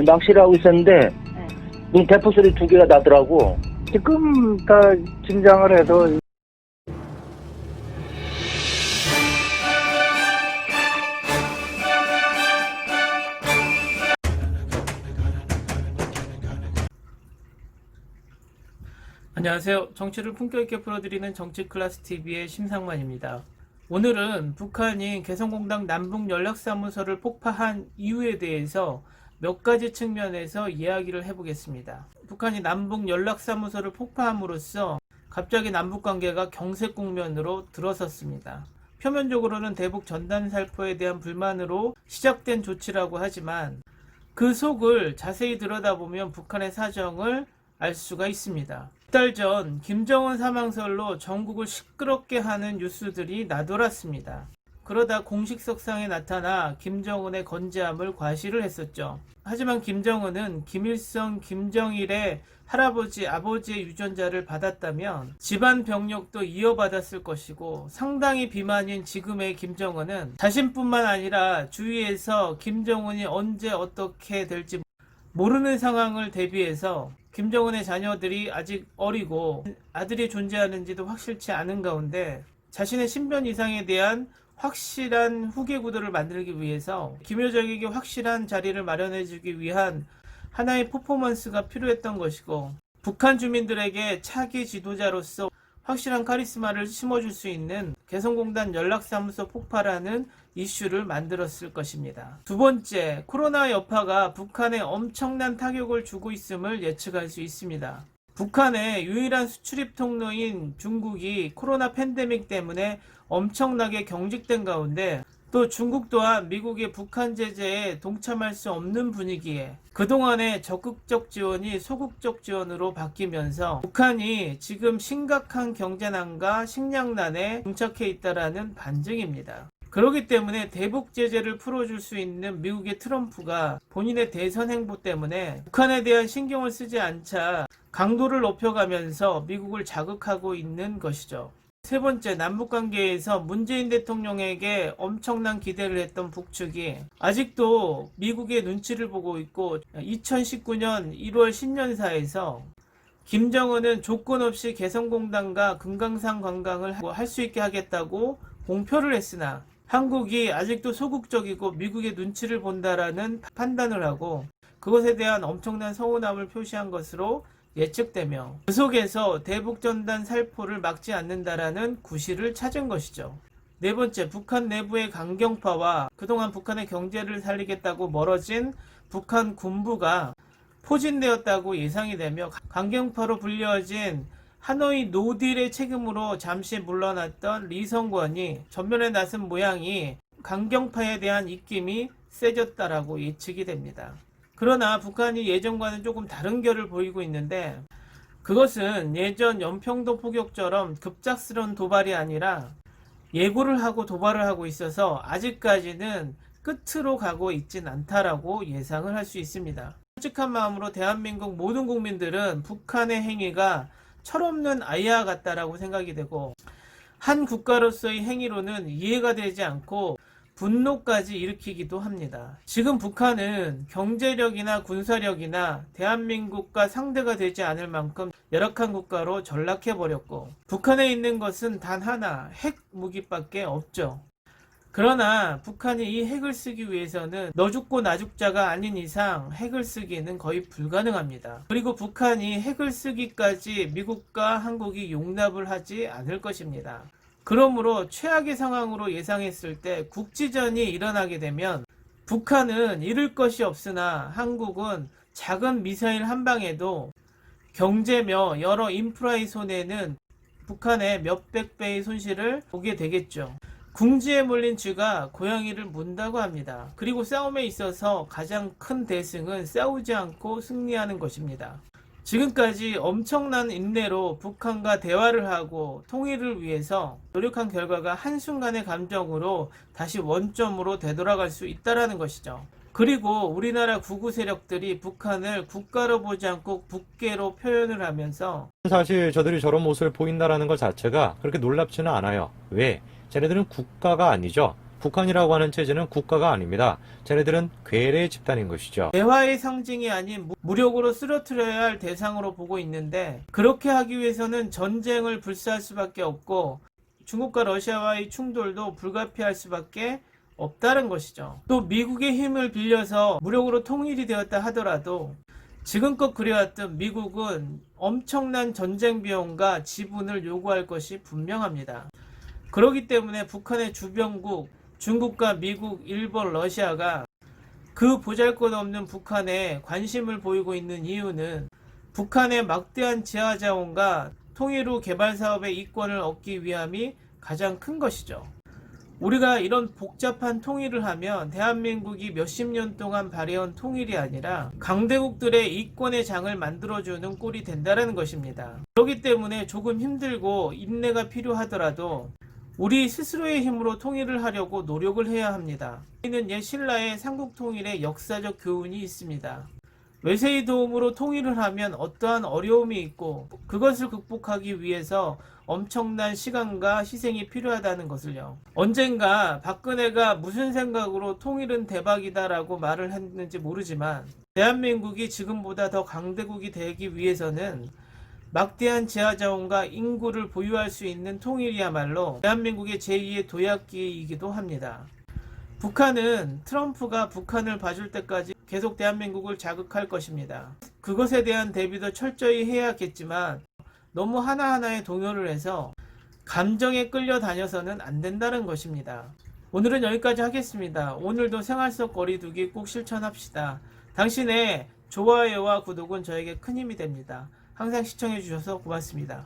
낚시를 하고 있었는데 대포 소리 2개가 나더라고. 지금 다 진장을 해서 안녕하세요. 정치를 품격 있게 풀어드리는 정치클래스TV의 심상만입니다. 오늘은 북한이 개성공단 남북연락사무소를 폭파한 이유에 대해서 몇 가지 측면에서 이야기를 해보겠습니다. 북한이 남북연락사무소를 폭파함으로써 갑자기 남북관계가 경색 국면으로 들어섰습니다. 표면적으로는 대북 전단살포에 대한 불만으로 시작된 조치라고 하지만 그 속을 자세히 들여다보면 북한의 사정을 알 수가 있습니다. 몇 달 전 김정은 사망설로 전국을 시끄럽게 하는 뉴스들이 나돌았습니다. 그러다 공식석상에 나타나 김정은의 건재함을 과시를 했었죠. 하지만 김정은은 김일성, 김정일의 할아버지, 아버지의 유전자를 받았다면 집안 병력도 이어받았을 것이고 상당히 비만인 지금의 김정은은 자신뿐만 아니라 주위에서 김정은이 언제 어떻게 될지 모르는 상황을 대비해서 김정은의 자녀들이 아직 어리고 아들이 존재하는지도 확실치 않은 가운데 자신의 신변 이상에 대한 확실한 후계 구도를 만들기 위해서 김여정에게 확실한 자리를 마련해주기 위한 하나의 퍼포먼스가 필요했던 것이고 북한 주민들에게 차기 지도자로서 확실한 카리스마를 심어줄 수 있는 개성공단 연락사무소 폭파라는 이슈를 만들었을 것입니다. 두 번째, 코로나 여파가 북한에 엄청난 타격을 주고 있음을 예측할 수 있습니다. 북한의 유일한 수출입 통로인 중국이 코로나 팬데믹 때문에 엄청나게 경직된 가운데 또 중국 또한 미국의 북한 제재에 동참할 수 없는 분위기에 그동안의 적극적 지원이 소극적 지원으로 바뀌면서 북한이 지금 심각한 경제난과 식량난에 봉착해 있다라는 반증입니다. 그렇기 때문에 대북 제재를 풀어줄 수 있는 미국의 트럼프가 본인의 대선 행보 때문에 북한에 대한 신경을 쓰지 않자 강도를 높여가면서 미국을 자극하고 있는 것이죠. 세 번째, 남북관계에서 문재인 대통령에게 엄청난 기대를 했던 북측이 아직도 미국의 눈치를 보고 있고 2019년 1월 신년사에서 김정은은 조건 없이 개성공단과 금강산 관광을 할 수 있게 하겠다고 공표를 했으나 한국이 아직도 소극적이고 미국의 눈치를 본다라는 판단을 하고 그것에 대한 엄청난 서운함을 표시한 것으로 예측되며 그 속에서 대북전단 살포를 막지 않는다라는 구실을 찾은 것이죠. 네 번째, 북한 내부의 강경파와 그동안 북한의 경제를 살리겠다고 멀어진 북한 군부가 포진되었다고 예상이 되며 강경파로 불려진 하노이 노딜의 책임으로 잠시 물러났던 리성권이 전면에 나선 모양이 강경파에 대한 입김이 세졌다라고 예측이 됩니다. 그러나 북한이 예전과는 조금 다른 결을 보이고 있는데 그것은 예전 연평도 포격처럼 급작스러운 도발이 아니라 예고를 하고 도발을 하고 있어서 아직까지는 끝으로 가고 있진 않다라고 예상을 할 수 있습니다. 솔직한 마음으로 대한민국 모든 국민들은 북한의 행위가 철없는 아이와 같다라고 생각이 되고 한 국가로서의 행위로는 이해가 되지 않고 분노까지 일으키기도 합니다. 지금 북한은 경제력이나 군사력이나 대한민국과 상대가 되지 않을 만큼 열악한 국가로 전락해버렸고 북한에 있는 것은 단 하나, 핵 무기밖에 없죠. 그러나 북한이 이 핵을 쓰기 위해서는 너 죽고 나 죽자가 아닌 이상 핵을 쓰기는 거의 불가능합니다. 그리고 북한이 핵을 쓰기까지 미국과 한국이 용납을 하지 않을 것입니다. 그러므로 최악의 상황으로 예상했을 때 국지전이 일어나게 되면 북한은 잃을 것이 없으나 한국은 작은 미사일 한 방에도 경제며 여러 인프라의 손해는 북한의 몇백 배의 손실을 보게 되겠죠. 궁지에 몰린 쥐가 고양이를 문다고 합니다. 그리고 싸움에 있어서 가장 큰 대승은 싸우지 않고 승리하는 것입니다. 지금까지 엄청난 인내로 북한과 대화를 하고 통일을 위해서 노력한 결과가 한순간의 감정으로 다시 원점으로 되돌아갈 수 있다는 것이죠. 그리고 우리나라 구구 세력들이 북한을 국가로 보지 않고 북계로 표현을 하면서 사실 저들이 저런 모습을 보인다라는 것 자체가 그렇게 놀랍지는 않아요. 왜? 쟤네들은 국가가 아니죠. 북한이라고 하는 체제는 국가가 아닙니다. 쟤네들은 괴뢰 집단인 것이죠. 대화의 상징이 아닌 무력으로 쓰러뜨려야 할 대상으로 보고 있는데, 그렇게 하기 위해서는 전쟁을 불사할 수밖에 없고 중국과 러시아와의 충돌도 불가피할 수밖에 없다는 것이죠. 또 미국의 힘을 빌려서 무력으로 통일이 되었다 하더라도 지금껏 그래왔던 미국은 엄청난 전쟁 비용과 지분을 요구할 것이 분명합니다. 그렇기 때문에 북한의 주변국 중국과 미국, 일본, 러시아가 그 보잘것없는 북한에 관심을 보이고 있는 이유는 북한의 막대한 지하자원과 통일 후 개발 사업의 이권을 얻기 위함이 가장 큰 것이죠. 우리가 이런 복잡한 통일을 하면 대한민국이 몇십 년 동안 발해온 통일이 아니라 강대국들의 이권의 장을 만들어주는 꼴이 된다는 것입니다. 그렇기 때문에 조금 힘들고 인내가 필요하더라도 우리 스스로의 힘으로 통일을 하려고 노력을 해야 합니다. 우리는 옛 신라의 삼국통일의 역사적 교훈이 있습니다. 외세의 도움으로 통일을 하면 어떠한 어려움이 있고 그것을 극복하기 위해서 엄청난 시간과 희생이 필요하다는 것을요. 언젠가 박근혜가 무슨 생각으로 통일은 대박이다라고 말을 했는지 모르지만 대한민국이 지금보다 더 강대국이 되기 위해서는 막대한 지하자원과 인구를 보유할 수 있는 통일이야말로 대한민국의 제2의 도약기이기도 합니다. 북한은 트럼프가 북한을 봐줄 때까지 계속 대한민국을 자극할 것입니다. 그것에 대한 대비도 철저히 해야겠지만 너무 하나하나에 동요를 해서 감정에 끌려다녀서는 안 된다는 것입니다. 오늘은 여기까지 하겠습니다. 오늘도 생활 속 거리두기 꼭 실천합시다. 당신의 좋아요와 구독은 저에게 큰 힘이 됩니다. 항상 시청해 주셔서 고맙습니다.